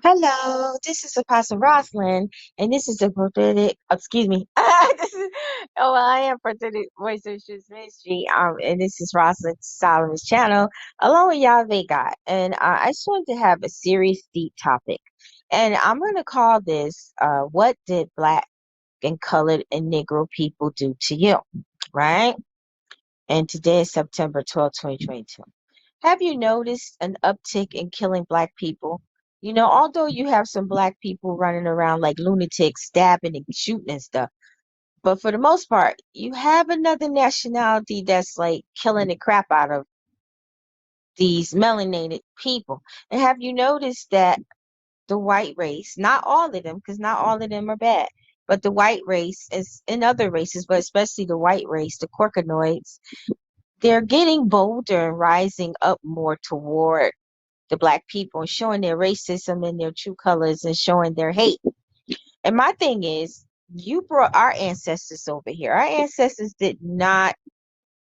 Hello, this is Apostle Rosalind, and this is the prophetic. Excuse me. I am prophetic voice of truth ministry. And this is Rosalind Solomon's channel, along with Yahweh God. And I just wanted to have a serious, deep topic, and I'm going to call this "What did Black and Colored and Negro people do to you?" Right? And today is September 12th, 2022. Have you noticed an uptick in killing Black people? Although you have some Black people running around like lunatics, stabbing and shooting and stuff, but for the most part, you have another nationality that's like killing the crap out of these melanated people. And have you noticed that the white race, not all of them, because not all of them are bad, but the white race is in other races, but especially the white race, the Caucasians, they're getting bolder and rising up more toward the Black people and showing their racism in their true colors and showing their hate. And my thing is, you brought our ancestors over here. Our ancestors did not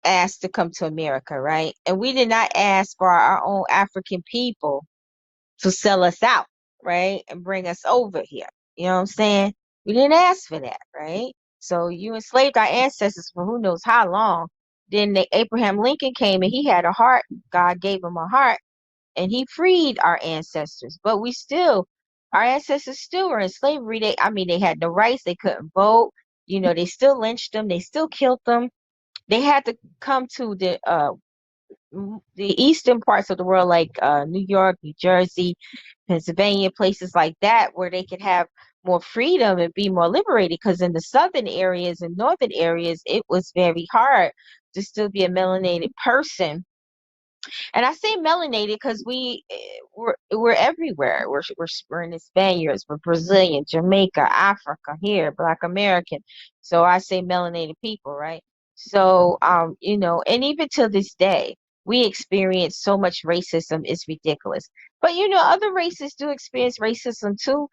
ask to come to America, right? And we did not ask for our own African people to sell us out, right? And bring us over here. You know what I'm saying? We didn't ask for that, right? So you enslaved our ancestors for who knows how long. Then Abraham Lincoln came and he had a heart. God gave him a heart and he freed our ancestors. But our ancestors still were in slavery. They had no rights. They couldn't vote. They still lynched them. They still killed them. They had to come to the eastern parts of the world, like New York, New Jersey, Pennsylvania, places like that, where they could have more freedom and be more liberated. Because in the southern areas and northern areas, it was very hard to still be a melanated person. And I say melanated because we're everywhere. We're in the Spaniards, we're Brazilian, Jamaica, Africa, here, Black American. So I say melanated people, right? So and even to this day, we experience so much racism, it's ridiculous. But other races do experience racism too.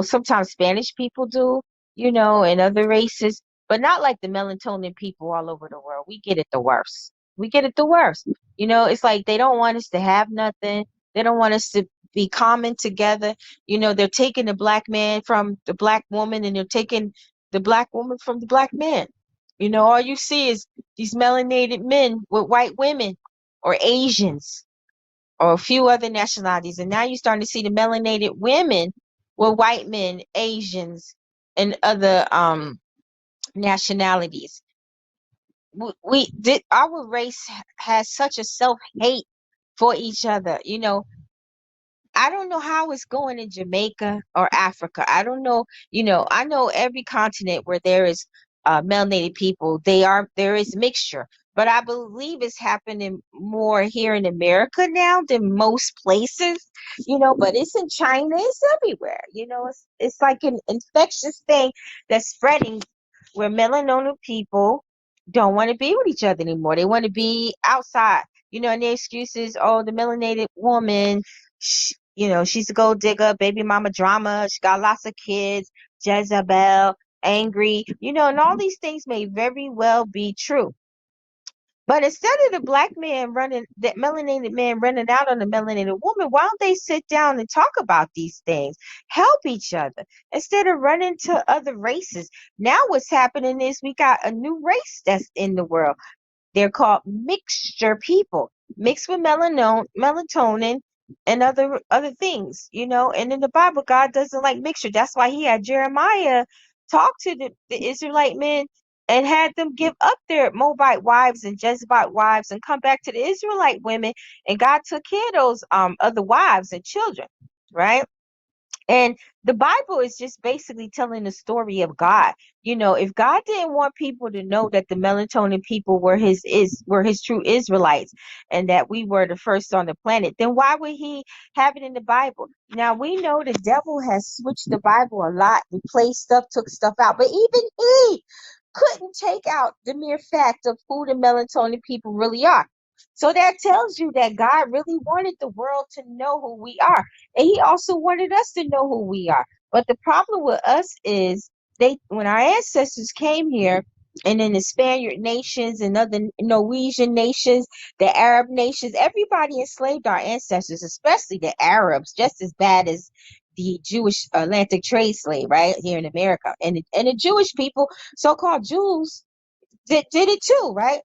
Sometimes Spanish people do, and other races, but not like the melatonin people all over the world. We get it the worst. We get it the worst. It's like they don't want us to have nothing. They don't want us to be common together. They're taking the Black man from the Black woman and they're taking the Black woman from the Black man. All you see is these melanated men with white women or Asians or a few other nationalities. And now you're starting to see the melanated women with white men, Asians, and other nationalities. Our race has such a self-hate for each other. I don't know how it's going in Jamaica or Africa. I don't know. I know every continent where there is melanated people, there is mixture. But I believe it's happening more here in America now than most places. But it's in China, it's everywhere. It's like an infectious thing that's spreading where melanated people don't want to be with each other anymore. They want to be outside. And the excuse is, oh, the melanated woman, she's a gold digger, baby mama drama. She got lots of kids, Jezebel, angry, and all these things may very well be true. But instead of the Black man that melanated man running out on the melanated woman, why don't they sit down and talk about these things, help each other instead of running to other races? Now what's happening is we got a new race that's in the world. They're called mixture people, mixed with melatonin, and other things, And in the Bible, God doesn't like mixture. That's why He had Jeremiah talk to the Israelite men and had them give up their Moabite wives and Jezebite wives and come back to the Israelite women. And God took care of those other wives and children, right? And the Bible is just basically telling the story of God. If God didn't want people to know that the melatonin people were his true Israelites and that we were the first on the planet, then why would he have it in the Bible? Now we know the devil has switched the Bible a lot, replaced stuff, took stuff out, but even he couldn't take out the mere fact of who the melatonin people really are. So that tells you that God really wanted the world to know who we are. And He also wanted us to know who we are. But the problem with us is when our ancestors came here, and then the Spaniard nations and other Norwegian nations, the Arab nations, everybody enslaved our ancestors, especially the Arabs, just as bad as the Jewish Atlantic trade slave, right here in America. And the Jewish people, so-called Jews, did it too, right?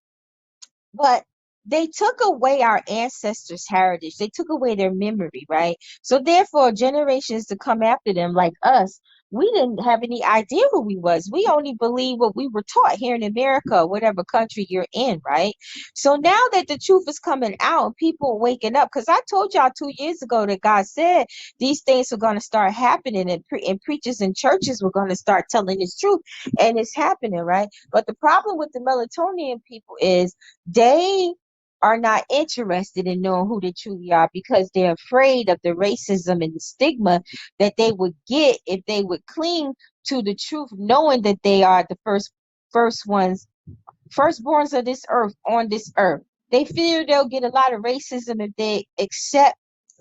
But they took away our ancestors' heritage. They took away their memory, right? So therefore, generations to come after them, like us, we didn't have any idea who we was. We only believe what we were taught here in America, whatever country you're in, right? So now that the truth is coming out, people are waking up. Because I told y'all 2 years ago that God said these things were going to start happening, and preachers and churches were going to start telling this truth, and it's happening, right? But the problem with the Melatonin people is they are not interested in knowing who they truly are because they're afraid of the racism and the stigma that they would get if they would cling to the truth, knowing that they are the first ones, firstborns of this earth, on this earth. They fear they'll get a lot of racism if they accept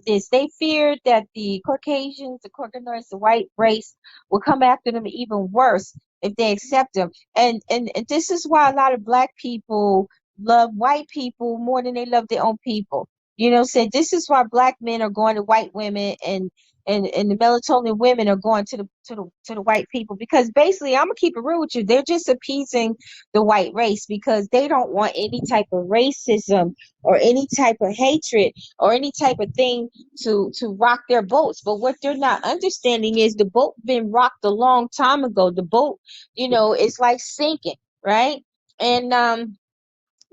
this. They fear that the Caucasians, the Caucasians, the white race will come after them even worse if they accept them. And this is why a lot of black people love white people more than they love their own people. You know, said this is why black men are going to white women, and the melatonin women are going to the white people, because basically, I'm gonna keep it real with you, they're just appeasing the white race because they don't want any type of racism or any type of hatred or any type of thing to rock their boats. But what they're not understanding is the boat been rocked a long time ago. The boat, it's like sinking, right? And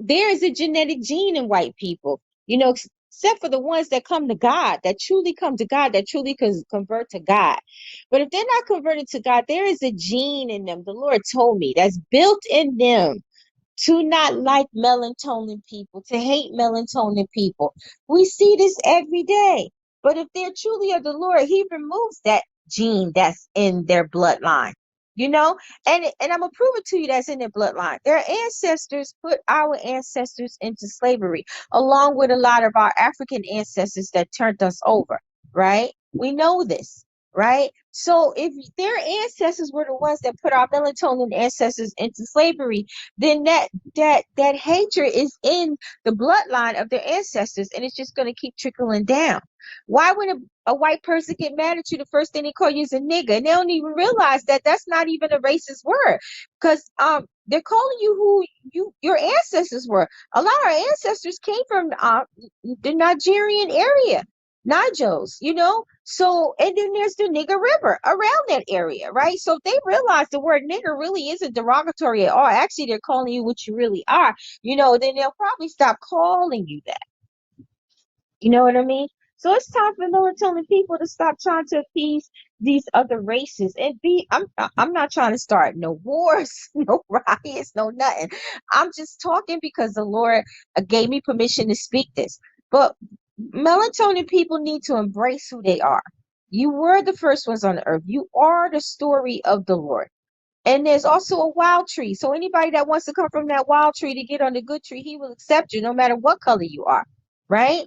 there is a genetic gene in white people, except for the ones that come to God, that truly come to God, that truly convert to God. But if they're not converted to God, there is a gene in them. The Lord told me that's built in them to not like melatonin people, to hate melatonin people. We see this every day. But if they're truly of the Lord, He removes that gene that's in their bloodline. You know, and I'm gonna prove it to you that's in their bloodline. Their ancestors put our ancestors into slavery, along with a lot of our African ancestors that turned us over, right? We know this, right? So if their ancestors were the ones that put our melatonin ancestors into slavery, then that hatred is in the bloodline of their ancestors, and it's just going to keep trickling down. Why would a white person get mad at you? The first thing they call you is a nigga, and they don't even realize that that's not even a racist word, because they're calling you who your ancestors were. A lot of our ancestors came from the Nigerian area, Nigels, So, and then there's the nigger river around that area, right? So if they realize the word nigger really isn't derogatory at all, actually they're calling you what you really are, then they'll probably stop calling you that. You know what I mean? So it's time for melatonin people to stop trying to appease these other races and I'm not trying to start no wars, no riots, no nothing. I'm just talking because the Lord gave me permission to speak this. But melatonin people need to embrace who they are. You were the first ones on the earth. You are the story of the Lord. And there's also a wild tree. So anybody that wants to come from that wild tree to get on the good tree, He will accept you no matter what color you are, right?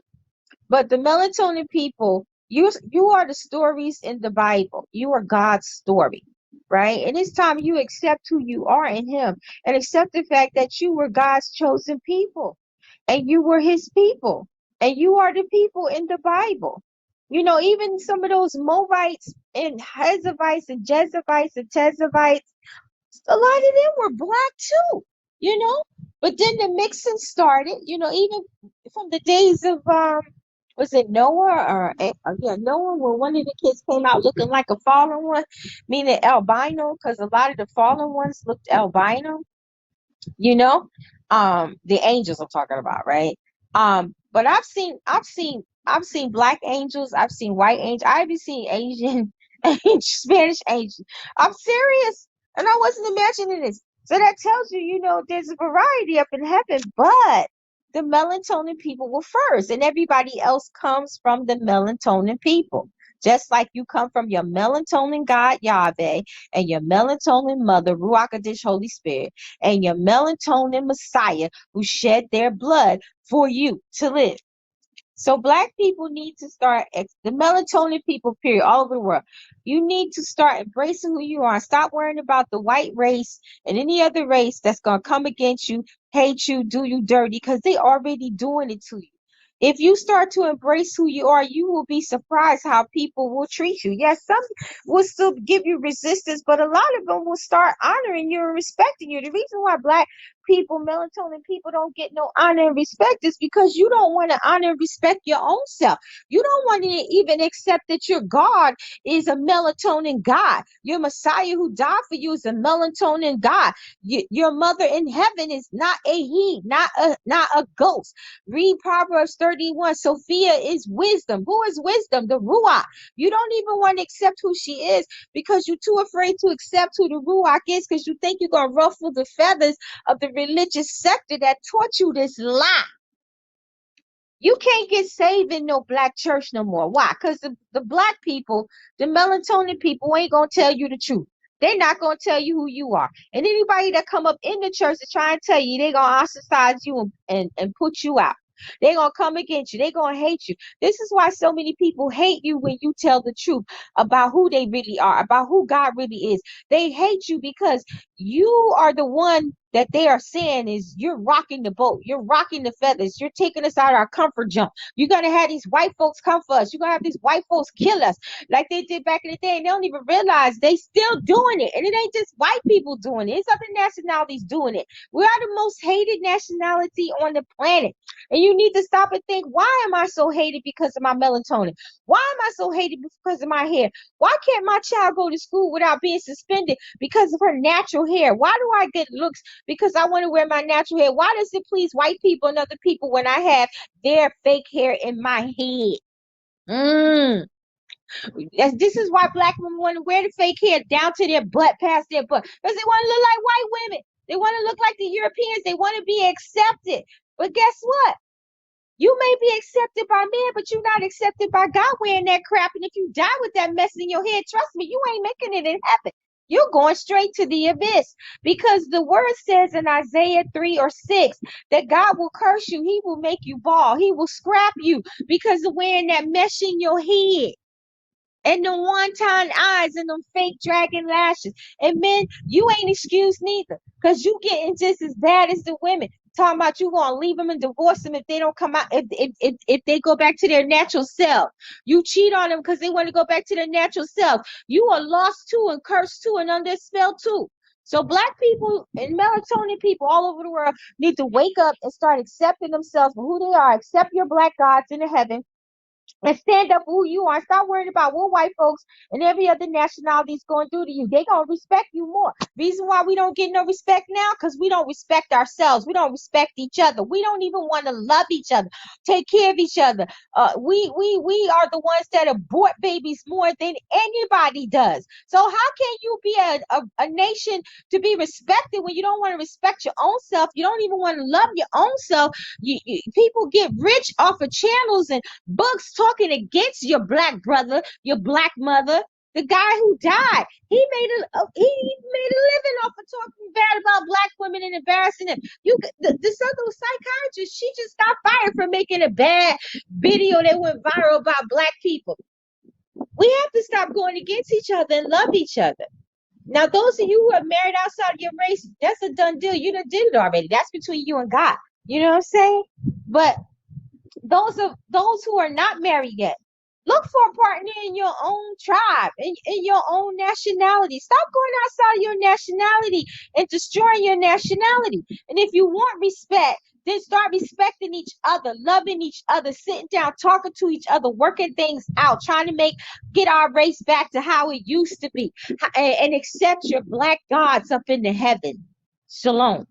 But the melatonin people, you are the stories in the Bible. You are God's story, right? And it's time you accept who you are in Him and accept the fact that you were God's chosen people and you were His people and you are the people in the Bible. Even some of those Moabites and Hezebites and Jezebites and Tezebites, a lot of them were black too, you know. But then the mixing started, even from the days of was it Noah or yeah, Noah, when one of the kids came out looking like a fallen one, meaning albino, because a lot of the fallen ones looked albino, you know the angels I'm talking about, right? But I've seen black angels, I've seen white angels, I've even seen Asian angel, Spanish angels. I'm serious, and I wasn't imagining this. So that tells you, there's a variety up in heaven, but the melatonin people were first, and everybody else comes from the melatonin people. Just like you come from your melatonin God Yahweh and your melatonin mother Ruach Hadish Holy Spirit and your melatonin Messiah who shed their blood for you to live. So black people need to start, the melatonin people, period, all over the world. You need to start embracing who you are. Stop worrying about the white race and any other race that's going to come against you, hate you, do you dirty, because they already doing it to you. If you start to embrace who you are, you will be surprised how people will treat you. Yes, some will still give you resistance, but a lot of them will start honoring you and respecting you. The reason why black people, melatonin people don't get no honor and respect is because you don't want to honor and respect your own self. You don't want to even accept that your God is a melatonin God. Your Messiah who died for you is a melatonin God. Your mother in heaven is not a he, not a ghost. Read Proverbs 31. Sophia is wisdom. Who is wisdom? The Ruach. You don't even want to accept who she is because you're too afraid to accept who the Ruach is because you think you're going to ruffle the feathers of the religious sector that taught you this lie. You can't get saved in no black church no more. Why? Because the black people, the melatonin people ain't going to tell you the truth. They're not going to tell you who you are. And anybody that come up in the church to try and tell you, they're going to ostracize you and put you out. They're going to come against you. They're going to hate you. This is why so many people hate you when you tell the truth about who they really are, about who God really is. They hate you because you are the one that they are saying is you're rocking the boat. You're rocking the feathers. You're taking us out of our comfort zone. You're going to have these white folks come for us. You're going to have these white folks kill us like they did back in the day. And they don't even realize they still doing it. And it ain't just white people doing it. It's other nationalities doing it. We are the most hated nationality on the planet. And you need to stop and think, why am I so hated because of my melatonin? Why am I so hated because of my hair? Why can't my child go to school without being suspended because of her natural hair? Why do I get looks because I want to wear my natural hair? Why does it please white people and other people when I have their fake hair in my head? This is why black women want to wear the fake hair down to their butt, past their butt, because they want to look like white women. They want to look like the Europeans. They want to be accepted. But guess what? You may be accepted by men, but you're not accepted by God wearing that crap. And if you die with that mess in your head, trust me, you ain't making it in heaven. You're going straight to the abyss because the word says in Isaiah 3 or 6 that God will curse you. He will make you bald. He will scrap you because of wearing that mesh in your head. And the one-time eyes and them fake dragon lashes. And men, you ain't excused neither. Because you getting just as bad as the women. Talking about you gonna leave them and divorce them if they don't come out, if they go back to their natural self. You cheat on them because they want to go back to their natural self. You are lost too and cursed too and under spell too. So black people and melatonin people all over the world need to wake up and start accepting themselves for who they are. Accept your black gods in the heaven and stand up for who you are. Stop worrying about what white folks and every other nationality is going to do to you. They're going to respect you more. Reason why we don't get no respect now? Because we don't respect ourselves. We don't respect each other. We don't even want to love each other, take care of each other. We are the ones that abort babies more than anybody does. So how can you be a nation to be respected when you don't want to respect your own self? You don't even want to love your own self. People get rich off of channels and books talking against your black brother, your black mother, the guy who died. He made a living off of talking bad about black women and embarrassing them. This other psychiatrist, she just got fired for making a bad video that went viral about black people. We have to stop going against each other and love each other. Now, those of you who are married outside of your race, that's a done deal. You done did it already. That's between you and God. You know what I'm saying? But those who are not married yet, look for a partner in your own tribe, in your own nationality. Stop going outside your nationality and destroying your nationality. And if you want respect, then start respecting each other, loving each other, sitting down, talking to each other, working things out, trying to get our race back to how it used to be, and accept your black gods up in the heaven. Shalom.